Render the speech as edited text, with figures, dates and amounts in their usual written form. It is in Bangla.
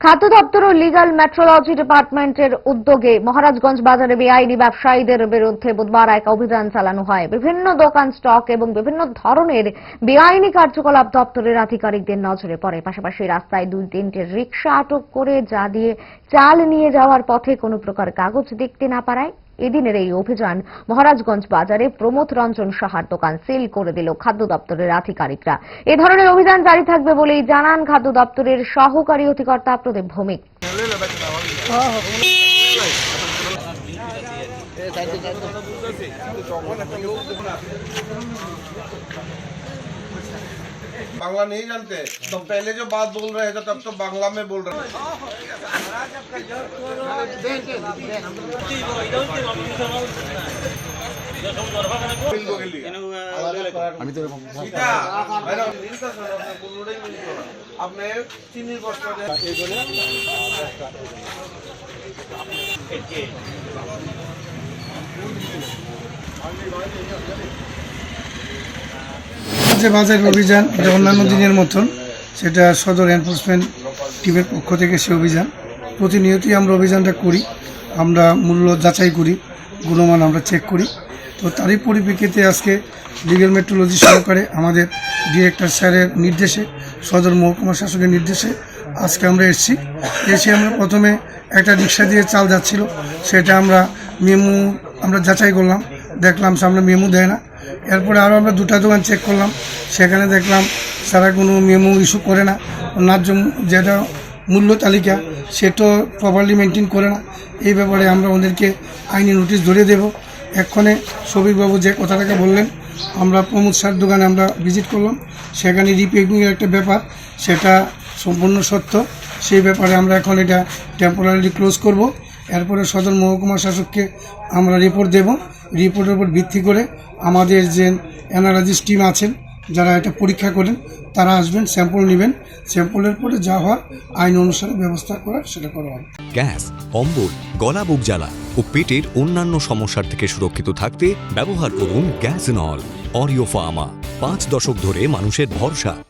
খাদ্য দপ্তর ও লিগ্যাল মেট্রোলজি ডিপার্টমেন্টের উদ্যোগে মহারাজগঞ্জ বাজারে বেআইনি ব্যবসায়ীদের বিরুদ্ধে বুধবার এক অভিযান চালানো হয়। বিভিন্ন দোকান, স্টক এবং বিভিন্ন ধরনের বেআইনি কার্যকলাপ দপ্তরের আধিকারিকদের নজরে পড়ে। পাশাপাশি রাস্তায় 2-3টে রিকশা আটক করে যা দিয়ে চাল নিয়ে যাওয়ার পথে কোনো প্রকার কাগজ দেখতে না পারায় এদিনের এই অভিযান মহারাজগঞ্জ বাজারে প্রমোদ রঞ্জন সাহার দোকান সিল করে দিল খাদ্য দপ্তরের আধিকারিকরা। এ ধরনের অভিযান জারি থাকবে বলেই জানান খাদ্য দপ্তরের সহকারী অধিকর্তা প্রদীপ ভৌমিক। बांग्ला नहीं जानते तो पहले जो बात बोल रहे थे तब तो बांग्ला में बोल रहे आपने चीनी যে বাজার অভিযান এটা অন্যান্য দিনের মতন সেটা সদর এনফোর্সমেন্ট টিমের পক্ষ থেকে সে অভিযান প্রতিনিয়তই আমরা অভিযানটা করি। আমরা মূল্য যাচাই করি, গুণমান আমরা চেক করি। তো তারই পরিপ্রেক্ষিতে আজকে লিগ্যাল মেট্রোলজি সহকারে আমাদের ডিরেক্টর স্যারের নির্দেশে, সদর মহকুমা শাসকের নির্দেশে আজকে আমরা এসে আমরা প্রথমে একটা রিক্সা দিয়ে চাল যাচ্ছিল, সেটা আমরা আমরা যাচাই করলাম, দেখলাম সামনে মেমু দেয় না। এরপরে আরও আমরা 2টা দোকান চেক করলাম, সেখানে দেখলাম তারা কোনো মেমো ইস্যু করে না, ন্যায্য যেটা মূল্য তালিকা সেটাও প্রপারলি মেনটেন করে না। এই ব্যাপারে আমরা ওদেরকে আইনি নোটিশ ধরিয়ে দেব। এক্ষণে শফিকবাবু যে কথাটাকে বললেন, আমরা প্রমোদ স্যার দোকানে আমরা ভিজিট করলাম, সেখানে রিপেকিংয়ের একটা ব্যাপার সেটা সম্পূর্ণ সত্য। সেই ব্যাপারে আমরা এখন এটা টেম্পোরারিলি ক্লোজ করব। এরপরে সদর মহকুমা শাসককে আমরা রিপোর্ট দেব। রিপোর্টের উপর ভিত্তি করে আমাদের যে অ্যানালাইসিস টিম আছেন যারা এটা পরীক্ষা করেন তারা আসবেন, স্যাম্পল নেবেন, স্যাম্পলের পরে যা হয় আইন অনুসারে ব্যবস্থা করার সেটা করা হবে। গ্যাস, অম্বল, গলা বুক জ্বালা ও পেটের অন্যান্য সমস্যার থেকে সুরক্ষিত থাকতে ব্যবহার করুন গ্যাসনল। অরিও ফার্মা, 5 দশক ধরে মানুষের ভরসা।